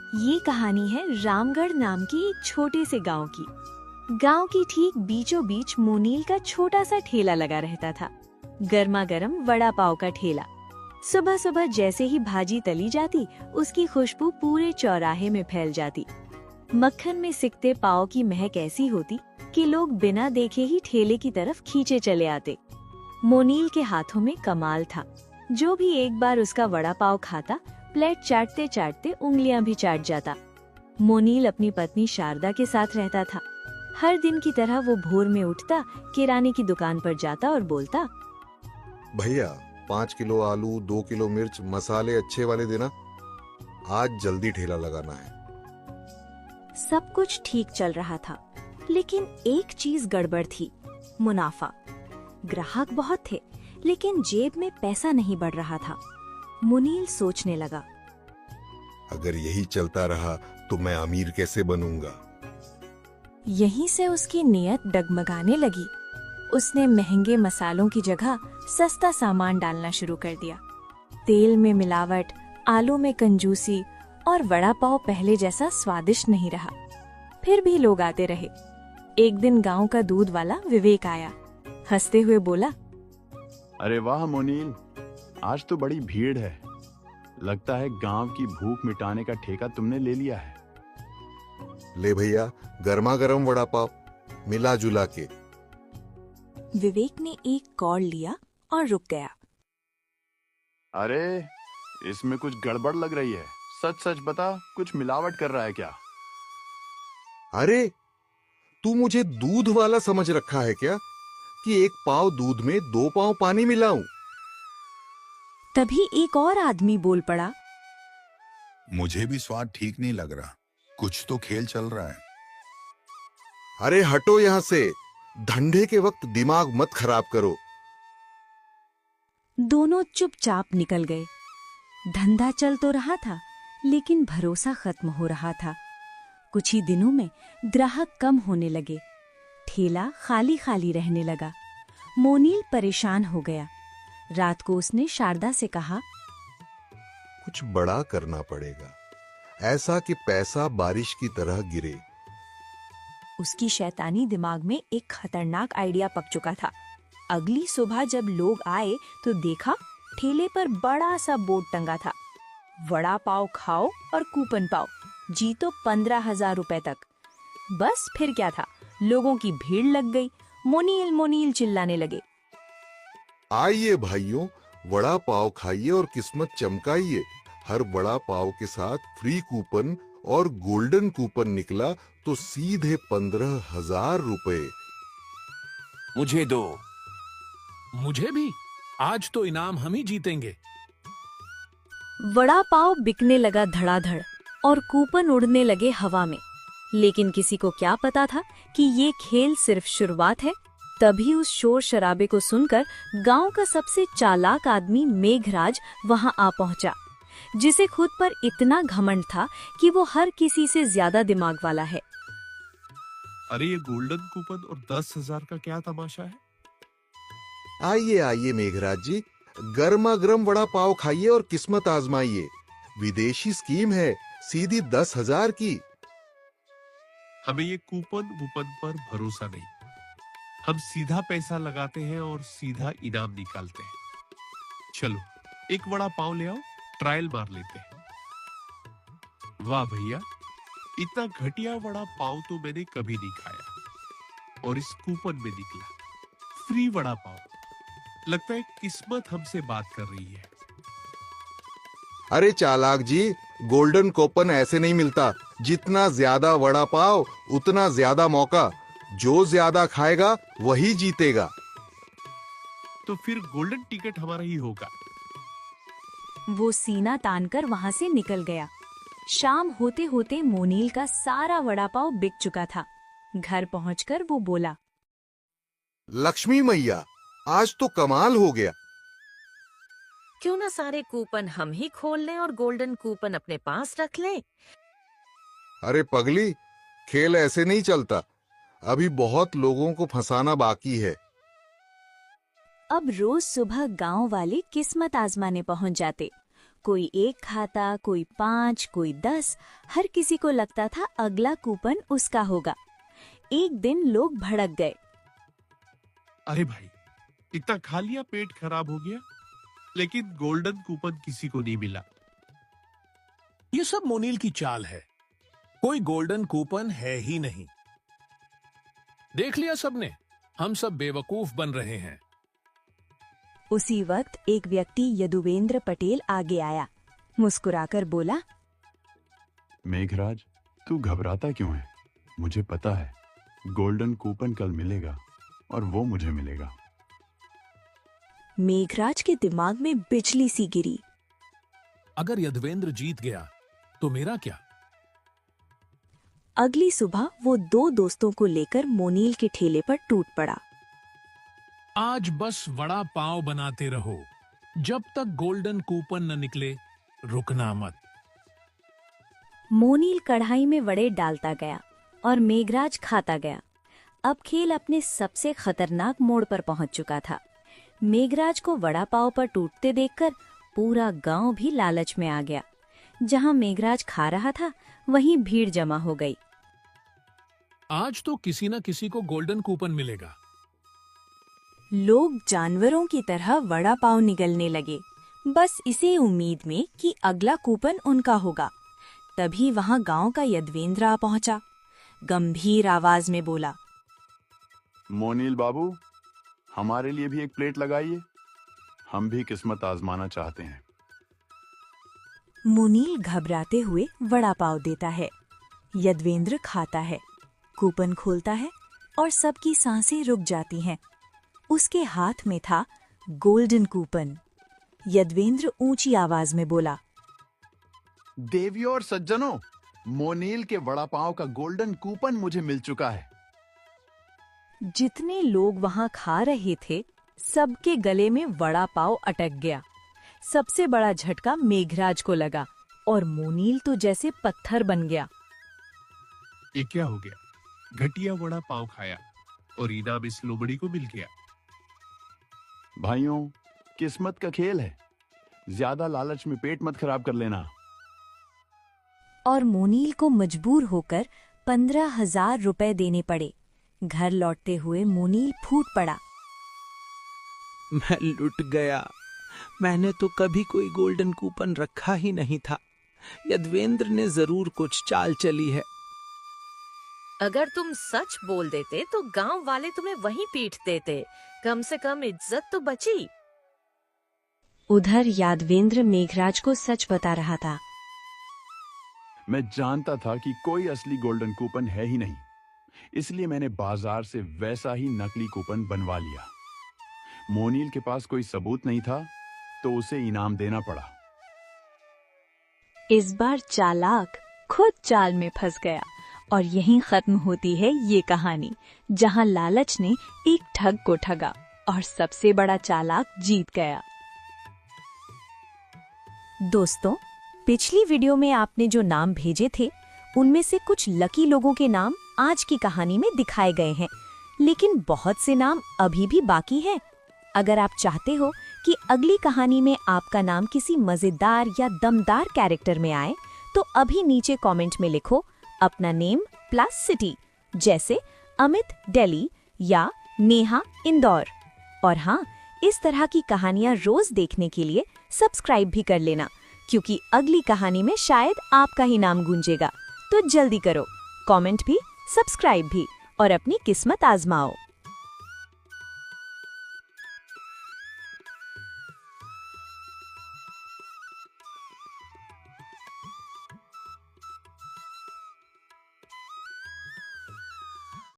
ये कहानी है रामगढ़ नाम के एक छोटे से गांव की। गांव की ठीक बीचों बीच मोनील का छोटा सा ठेला लगा रहता था। गर्मा गर्म वड़ा पाव का ठेला। सुबह सुबह जैसे ही भाजी तली जाती, उसकी खुशबू पूरे चौराहे में फैल जाती। मक्खन में सिकते पाव की महक ऐसी होती कि लोग बिना देखे ही ठेले की तरफ खींचे चले आते। मोनील के हाथों में कमाल था। जो भी एक बार उसका वड़ा पाव खाता, प्लेट चाटते चाटते उंगलियां भी चाट जाता। मोनील अपनी पत्नी शारदा के साथ रहता था। हर दिन की तरह वो भोर में उठता, किराने की दुकान पर जाता और बोलता, भैया 5 किलो आलू, 2 किलो मिर्च, मसाले अच्छे वाले देना, आज जल्दी ठेला लगाना है। सब कुछ ठीक चल रहा था, लेकिन एक चीज गड़बड़ थी, मुनाफा। ग्राहक बहुत थे, लेकिन जेब में पैसा नहीं बढ़ रहा था। मुनील सोचने लगा, अगर यही चलता रहा तो मैं अमीर कैसे बनूंगा। यहीं से उसकी नीयत डगमगाने लगी। उसने महंगे मसालों की जगह सस्ता सामान डालना शुरू कर दिया। तेल में मिलावट, आलू में कंजूसी और वड़ा पाव पहले जैसा स्वादिष्ट नहीं रहा। फिर भी लोग आते रहे। एक दिन गांव का दूध वाला विवेक आया। हंसते हुए बोला, अरे वाह मोनील, आज तो बड़ी भीड़ है। लगता है गांव की भूख मिटाने का ठेका तुमने ले लिया है। ले भैया, गर्मा गर्म वड़ा पाव, मिला जुला के। विवेक ने एक कौड़ लिया और रुक गया। अरे इसमें कुछ गड़बड़ लग रही है। सच सच बता, कुछ मिलावट कर रहा है क्या? अरे तू मुझे दूध वाला समझ रखा है क्या, कि एक पाव दूध में 2 पाव पानी मिलाऊं? तभी एक और आदमी बोल पड़ा, मुझे भी स्वाद ठीक नहीं लग रहा, कुछ तो खेल चल रहा है। अरे हटो यहाँ से, धंधे के वक्त दिमाग मत खराब करो। दोनों चुपचाप निकल गए। धंधा चल तो रहा था, लेकिन भरोसा खत्म हो रहा था। कुछ ही दिनों में ग्राहक कम होने लगे। ठेला खाली खाली रहने लगा। मोनील परेशान हो गया। रात को उसने शारदा से कहा, कुछ बड़ा करना पड़ेगा, ऐसा कि पैसा बारिश की तरह गिरे। उसकी शैतानी दिमाग में एक खतरनाक आइडिया पक चुका था। अगली सुबह जब लोग आए तो देखा ठेले पर बड़ा सा बोर्ड टंगा था, वड़ा पाव खाओ और कूपन पाओ, जीतो 15,000 रुपए तक। बस फिर क्या था, लोगों की भीड़ लग गई। मोनील मोनील चिल्लाने लगे। आइए भाइयों, वड़ा पाव खाइए और किस्मत चमकाइए। हर वड़ा पाव के साथ फ्री कूपन और गोल्डन कूपन निकला तो सीधे 15,000 रुपए। मुझे दो। मुझे भी। आज तो इनाम हम ही जीतेंगे। वड़ा पाव बिकने लगा धड़ाधड़ और कूपन उड़ने लगे हवा में। लेकिन किसी को क्या पता था कि ये खेल सिर्फ शुरुआत है। तभी उस शोर शराबे को सुनकर गांव का सबसे चालाक आदमी मेघराज वहां आ पहुंचा, जिसे खुद पर इतना घमंड था कि वो हर किसी से ज्यादा दिमाग वाला है। अरे ये गोल्डन कूपन और 10,000 का क्या तमाशा है? आइए आइए मेघराज जी, गर्मा गर्म वड़ा पाव खाइए और किस्मत आजमाइए। विदेशी स्कीम है, सीधी 10,000 की। हमें ये कूपन वूपन पर भरोसा नहीं। हम सीधा पैसा लगाते हैं और सीधा इनाम निकालते हैं। चलो एक वड़ा पाव ले आओ, ट्रायल मार लेते हैं। वाह भैया, इतना घटिया वड़ा पाव तो मैंने कभी नहीं खाया। और इस कूपन में निकला फ्री वड़ा पाव। लगता है किस्मत हमसे बात कर रही है। अरे चालाक जी, गोल्डन कूपन ऐसे नहीं मिलता। जितना ज्यादा वड़ा पाव उतना ज्यादा मौका। जो ज्यादा खाएगा वही जीतेगा। तो फिर गोल्डन टिकट हमारा ही होगा। वो सीना तानकर वहां से निकल गया। शाम होते होते मोनील का सारा वड़ा पाव बिक चुका था। घर पहुंचकर वो बोला, लक्ष्मी मैया, आज तो कमाल हो गया। क्यों ना सारे कूपन हम ही खोल लें और गोल्डन कूपन अपने पास रख लें। अरे पगली, खेल ऐसे नहीं चलता। अभी बहुत लोगों को फंसाना बाकी है। अब रोज सुबह गांव वाले किस्मत आजमाने पहुंच जाते। कोई 1 खाता, कोई 5, कोई 10। हर किसी को लगता था अगला कूपन उसका होगा। एक दिन लोग भड़क गए। अरे भाई, इतना खा लिया, पेट खराब हो गया, लेकिन गोल्डन कूपन किसी को नहीं मिला। ये सब मोनील की चाल है। कोई गोल्डन कूपन है ही नहीं। देख लिया सबने, हम सब बेवकूफ बन रहे हैं। उसी वक्त एक व्यक्ति यदुवेंद्र पटेल आगे आया, मुस्कुराकर बोला, मेघराज, तू घबराता क्यों है? मुझे पता है गोल्डन कूपन कल मिलेगा और वो मुझे मिलेगा। मेघराज के दिमाग में बिजली सी गिरी। अगर यदवेंद्र जीत गया तो मेरा क्या? अगली सुबह वो 2 दोस्तों को लेकर मोनील के ठेले पर टूट पड़ा। आज बस वड़ा पाव बनाते रहो, जब तक गोल्डन कूपन न निकले रुकना मत। मोनील कढ़ाई में वड़े डालता गया और मेघराज खाता गया। अब खेल अपने सबसे खतरनाक मोड़ पर पहुंच चुका था। मेघराज को वड़ा पाव पर टूटते देखकर पूरा गांव भी लालच में आ गया। जहां मेघराज खा रहा था, वहीं भीड़ जमा हो गई। आज तो किसी न किसी को गोल्डन कूपन मिलेगा। लोग जानवरों की तरह वड़ा पाव निगलने लगे, बस इसी उम्मीद में कि अगला कूपन उनका होगा। तभी वहां गांव का यदवेंद्र आ पहुंचा। गंभीर आवाज में बोला, मोनील बाबू, हमारे लिए भी एक प्लेट लगाइए, हम भी किस्मत आजमाना चाहते हैं। मोनील घबराते हुए वड़ा पाव देता है। यदवेंद्र खाता है, कूपन खोलता है और सबकी सांसें रुक जाती हैं। उसके हाथ में था गोल्डन कूपन। यदवेंद्र ऊंची आवाज में बोला, देवियों और सज्जनों, मोनील के वड़ा पाव का गोल्डन कूपन मुझे मिल चुका है। जितने लोग वहां खा रहे थे, सबके गले में वड़ा पाव अटक गया। सबसे बड़ा झटका मेघराज को लगा और मोनील तो जैसे पत्थर बन गया। ये क्या हो गया? घटिया वड़ा पाव खाया और इनाम इस लोमड़ी को मिल गया। भाइयों, किस्मत का खेल है, ज्यादा लालच में पेट मत खराब कर लेना। और मोनील को मजबूर होकर 15,000 रुपए देने पड़े। घर लौटते हुए मोनील फूट पड़ा। मैं लुट गया। मैंने तो कभी कोई गोल्डन कूपन रखा ही नहीं था। यदवेंद्र ने जरूर कुछ चाल चली है। अगर तुम सच बोल देते तो गांव वाले तुम्हें वहीं पीट देते। कम से कम इज्जत तो बची। उधर यादवेंद्र मेघराज को सच बता रहा था। मैं जानता था कि कोई असली गोल्डन कूपन है ही नहीं, इसलिए मैंने बाजार से वैसा ही नकली कूपन बनवा लिया। मोनील के पास कोई सबूत नहीं था, तो उसे इनाम देना पड़ा। इस बार चालाक खुद चाल में फंस गया और यहीं खत्म होती है ये कहानी, जहां लालच ने एक ठग को ठगा और सबसे बड़ा चालाक जीत गया। दोस्तों, पिछली वीडियो में आपने जो नाम भेजे थे, उनमें से कुछ लकी लोगों के नाम आज की कहानी में दिखाए गए हैं, लेकिन बहुत से नाम अभी भी बाकी हैं। अगर आप चाहते हो कि अगली कहानी में आपका नाम किसी मजेदार या दमदार कैरेक्टर में आए, तो अभी नीचे कमेंट में लिखो अपना नेम प्लस सिटी, जैसे अमित दिल्ली या नेहा इंदौर। और हाँ, इस तरह की कहानियां रोज देखने के लिए सब्सक्राइब भी कर लेना, क्योंकि अगली कहानी में शायद आपका ही नाम गूंजेगा। तो जल्दी करो, कमेंट भी, सब्सक्राइब भी और अपनी किस्मत आजमाओ।